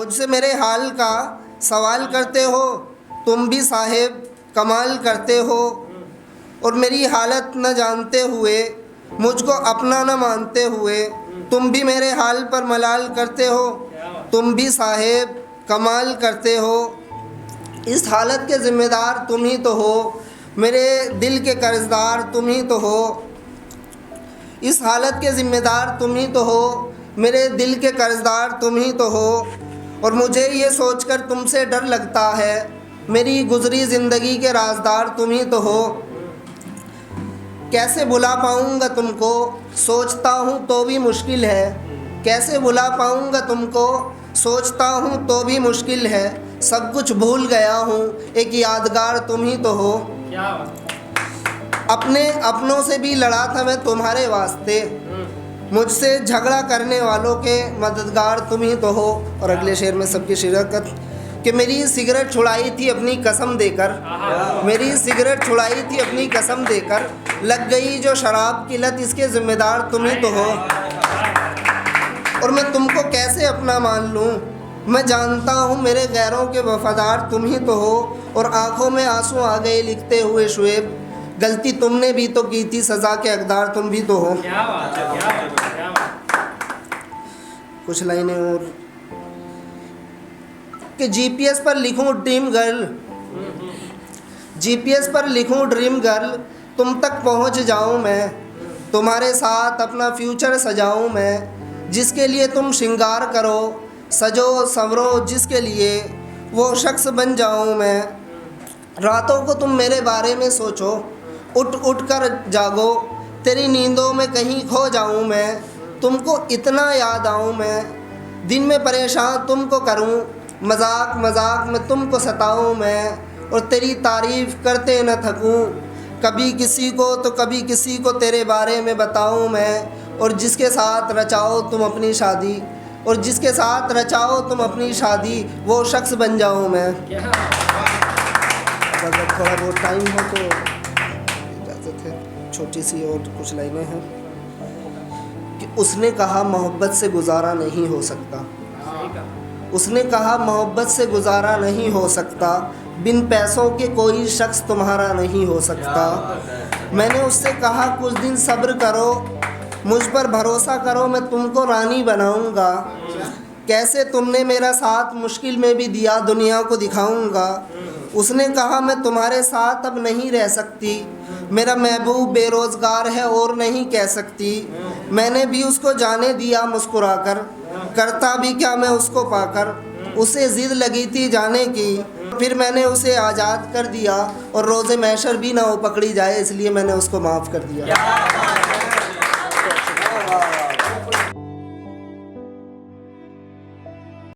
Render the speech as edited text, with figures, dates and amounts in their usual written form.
मुझसे मेरे हाल का सवाल करते हो, तुम भी साहेब कमाल करते हो। और मेरी हालत न जानते हुए, मुझको अपना न मानते हुए, तुम भी मेरे हाल पर मलाल करते हो। तुम भी साहेब कमाल करते हो। इस हालत के ज़िम्मेदार तुम ही तो हो, मेरे दिल के कर्जदार तुम ही तो हो। इस हालत के ज़िम्मेदार तुम ही तो हो, मेरे दिल के कर्जदार तुम ही तो हो। और मुझे ये सोचकर तुमसे डर लगता है, मेरी गुजरी ज़िंदगी के राजदार तुम ही तो हो। कैसे भुला पाऊँगा तुमको, सोचता हूँ तो भी मुश्किल है। कैसे भुला पाऊँगा तुमको, सोचता हूँ तो भी मुश्किल है। सब कुछ भूल गया हूँ, एक यादगार तुम ही तो हो। अपने अपनों से भी लड़ा था मैं तुम्हारे वास्ते, मुझसे झगड़ा करने वालों के मददगार तुम ही तो हो। और अगले शेर में सबकी शिरकत कि मेरी सिगरेट छुड़ाई थी अपनी कसम देकर, मेरी सिगरेट छुड़ाई थी अपनी कसम देकर, लग गई जो शराब की लत इसके ज़िम्मेदार तुम ही तो हो। और मैं तुमको कैसे अपना मान लूँ, मैं जानता हूँ मेरे गैरों के वफादार तुम ही तो हो। और आंखों में आंसू आ गए लिखते हुए शुएब, गलती तुमने भी तो की थी, सज़ा के हकदार तुम भी तो हो। कुछ लाइनें और कि जीपीएस पर लिखूं ड्रीम गर्ल, जीपीएस पर लिखूं ड्रीम गर्ल, तुम तक पहुंच जाऊं मैं, तुम्हारे साथ अपना फ्यूचर सजाऊं मैं। जिसके लिए तुम श्रृंगार करो, सजो संवरो जिसके लिए, वो शख्स बन जाऊं मैं। रातों को तुम मेरे बारे में सोचो, उठ उठ कर जागो, तेरी नींदों में कहीं खो जाऊं मैं। तुमको इतना याद आऊं मैं, दिन में परेशान तुमको करूं, मजाक मजाक में तुमको सताऊं मैं। और तेरी तारीफ़ करते न थकूं, कभी किसी को तो कभी किसी को तेरे बारे में बताऊं मैं। और जिसके साथ रचाओ तुम अपनी शादी, और जिसके साथ रचाओ तुम अपनी शादी, वो शख्स बन जाऊं मैं। अगर थोड़ा बहुत टाइम हो तो इजाज़त है, छोटी सी और कुछ लाइनें हैं कि उसने कहा मोहब्बत से गुजारा नहीं हो सकता, उसने कहा मोहब्बत से गुजारा नहीं हो सकता, बिन पैसों के कोई शख्स तुम्हारा नहीं हो सकता। मैंने उससे कहा कुछ दिन सब्र करो, मुझ पर भरोसा करो, मैं तुमको रानी बनाऊंगा। कैसे तुमने मेरा साथ मुश्किल में भी दिया, दुनिया को दिखाऊंगा। उसने कहा मैं तुम्हारे साथ अब नहीं रह सकती, मेरा महबूब बेरोज़गार है और नहीं कह सकती। मैंने भी उसको जाने दिया मुस्कुराकर, करता भी क्या मैं उसको पाकर। उसे ज़िद लगी थी जाने की, फिर मैंने उसे आज़ाद कर दिया। और रोज़े महशर भी ना हो पकड़ी जाए, इसलिए मैंने उसको माफ़ कर दिया।